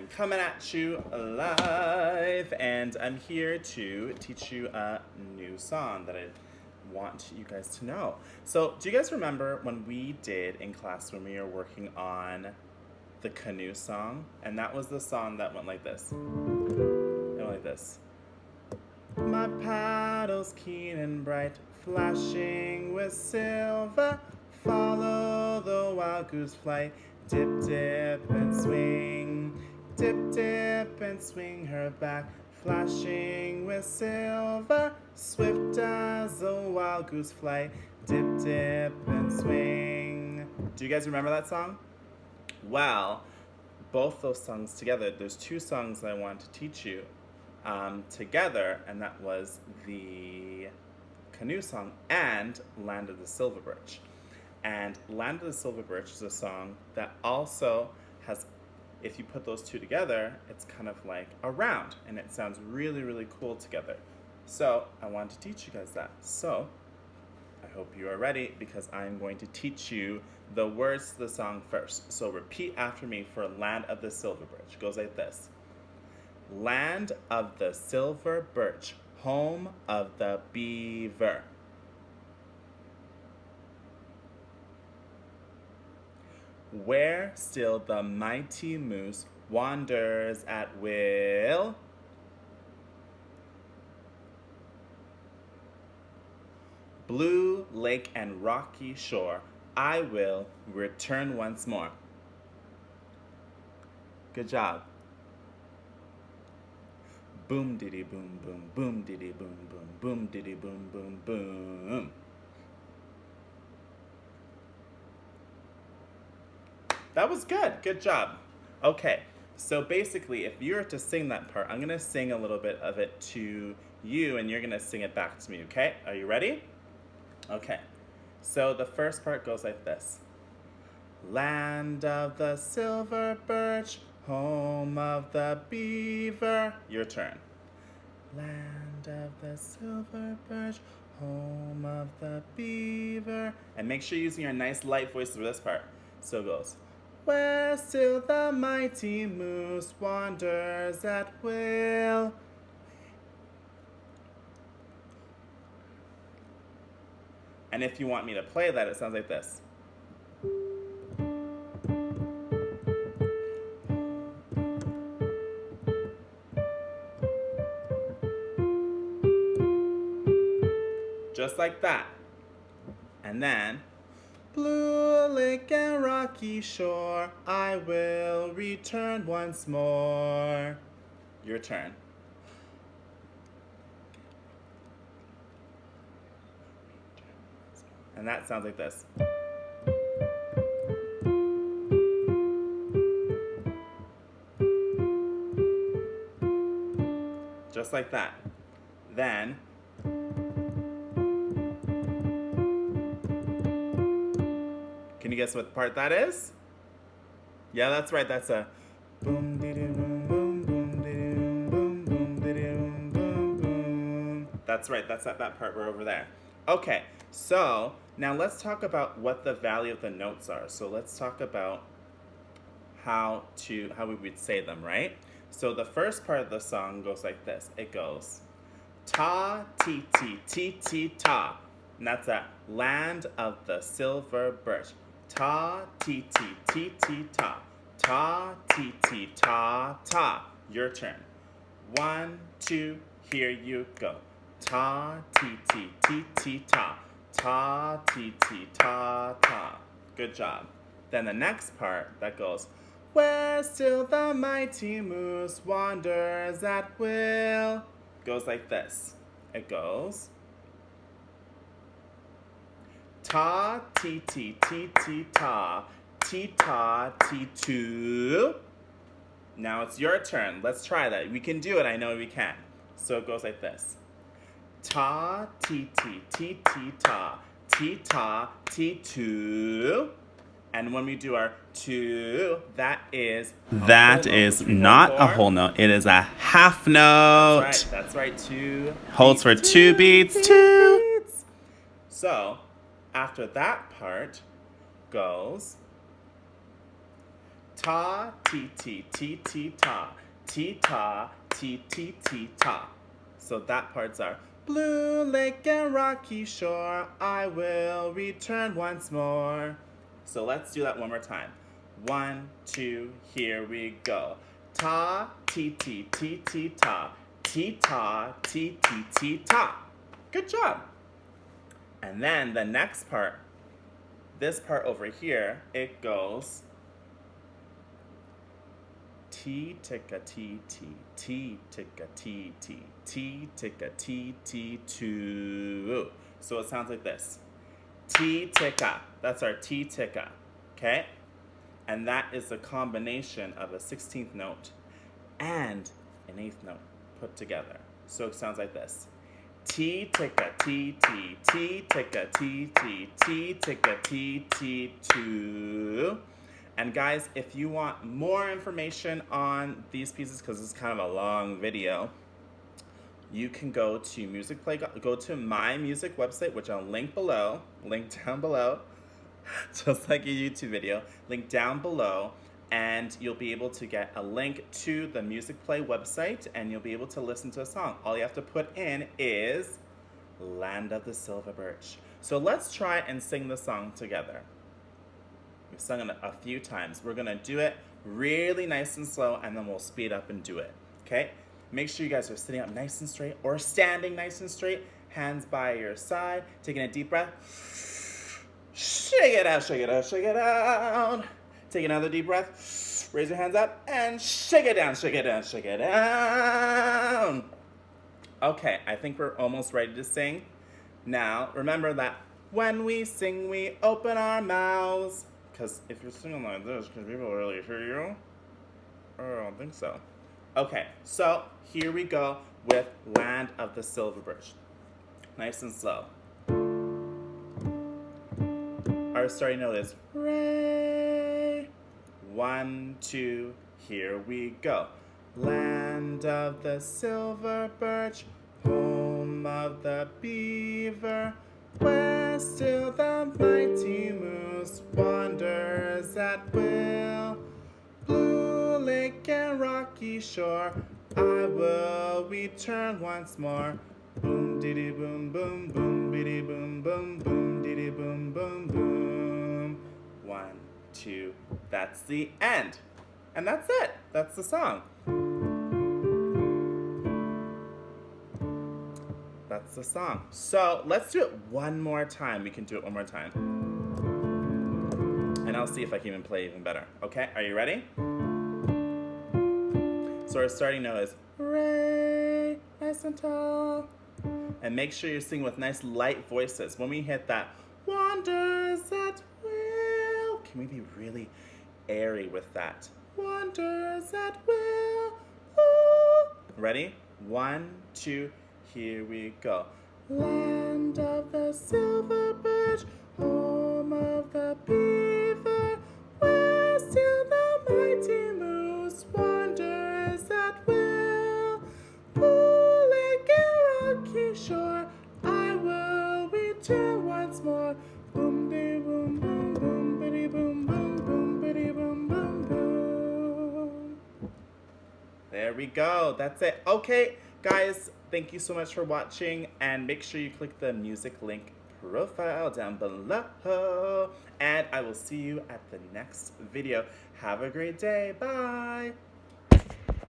I'm coming at you live, and I'm here to teach you a new song that I want you guys to know. So, do you guys remember when we did in class when we were working on the canoe song? And that was the song that went like this. It went like this. My paddle's keen and bright, flashing with silver. Follow the wild goose flight. Dip, dip, and swing. Dip, dip, and swing her back. Flashing with silver. Swift as a wild goose flight. Dip, dip, and swing. Do you guys remember that song? Well, both those songs together, there's two songs I want to teach you together, and that was the canoe song and Land of the Silver Birch. And Land of the Silver Birch is a song that also has, if you put those two together, it's kind of like a round, and it sounds really, really cool together. So I want to teach you guys that. So I hope you are ready, because I'm going to teach you the words to the song first. So repeat after me for Land of the Silver Birch. It goes like this. Land of the silver birch, home of the beaver. Where still the mighty moose wanders at will. Blue lake and rocky shore, I will return once more. Good job. Boom diddy boom boom, boom diddy boom boom, boom diddy boom boom boom. That was good. Good job. Okay, so basically, if you were to sing that part, I'm going to sing a little bit of it to you, and you're going to sing it back to me, okay? Are you ready? Okay, so the first part goes like this. Land of the silver birch, home of the beaver. Your turn. Land of the silver birch, home of the beaver. And make sure you're using your nice light voice for this part. So it goes. Where still the mighty moose wanders at will. And if you want me to play that, it sounds like this. Just like that. And then, blue lake and rocky shore, I will return once more. Your turn. And that sounds like this. Just like that. Then, can you guess what part that is? Yeah, that's right. That's a boom diddy boom boom boom diddy boom boom diddy boom boom boom. That's right. That's that part right over there. Okay, so now let's talk about what the value of the notes are. So let's talk about how we would say them, right? So the first part of the song goes like this. It goes ta ti ti ti ti ta. And that's a Land of the Silver Birch. Ta ti ti ti ti ta. Ta ti ti ta ta. Your turn. 1, 2, here you go. Ta ti ti ti ti ta. Ta ti ti ta ta. Good job. Then the next part that goes, where still the mighty moose wanders at will, goes like this. It goes ta ti ti ti ti ta, ti ta ti tu. Now it's your turn. Let's try that. We can do it. I know we can. So it goes like this. Ta ti ti ti ti ta, ti ta ti tu. And when we do our two, that is not a whole note. It is a half note. That's right. Two holds for two beats. Two beats. So after that part goes Ta, ti, ti, ti, ti, ta. Ti, ta, ti, ti, ti, ta. So that parts are blue lake and rocky shore, I will return once more. So let's do that one more time. 1, 2, here we go. Ta, ti, ti, ti, ti, ta. Ti, ta, ti, ti, ti, ta. Good job. And then the next part, this part over here, it goes T ticka T T T ticka T T T ticka T T 2. So it sounds like this. T ticka. That's our T ticka. Okay? And that is a combination of a 16th note and an 8th note put together. So it sounds like this. T ticka T T T ticka T T T ticka T T 2. And guys, if you want more information on these pieces, because it's kind of a long video, you can go to go to my music website, which I'll link down below, just like a YouTube video, link down below, and you'll be able to get a link to the Music Play website, and you'll be able to listen to a song. All you have to put in is Land of the Silver Birch. So let's try and sing the song together. We've sung it a few times. We're gonna do it really nice and slow, and then we'll speed up and do it, okay? Make sure you guys are sitting up nice and straight or standing nice and straight, hands by your side, taking a deep breath. Shake it out, shake it out, shake it out. Take another deep breath, raise your hands up, and shake it down, shake it down, shake it down. Okay, I think we're almost ready to sing. Now, remember that when we sing, we open our mouths. Because if you're singing like this, can people really hear you? Oh, I don't think so. Okay, so here we go with Land of the Silver Birch. Nice and slow. Our starting note is Re. 1, 2, here we go. Land of the Silver Birch, home of the beaver, where still the mighty moose wanders at will. Blue lake and rocky shore, I will return once more. Boom diddy boom boom boom biddy boom boom boom diddy boom boom boom. 1, 2, that's the end. And that's it. That's the song. That's the song. So let's do it one more time. We can do it one more time. And I'll see if I can even play even better. Okay, are you ready? So our starting note is Re, nice and tall. And make sure you're singing with nice light voices. When we hit that wanders at will, can we be really airy with that? Wanders at will. Ooh. Ready? 1, 2, here we go. Land of the Silver Birch, home of the beaver, where still the mighty moose wanders at will. Blue lake and rocky shore, I will return once more. Boom dee boom boom boom biddy boom boom boom biddy boom boom boom. There we go. That's it. Okay, guys. Thank you so much for watching, and make sure you click the music link profile down below, and I will see you at the next video. Have a great day. Bye.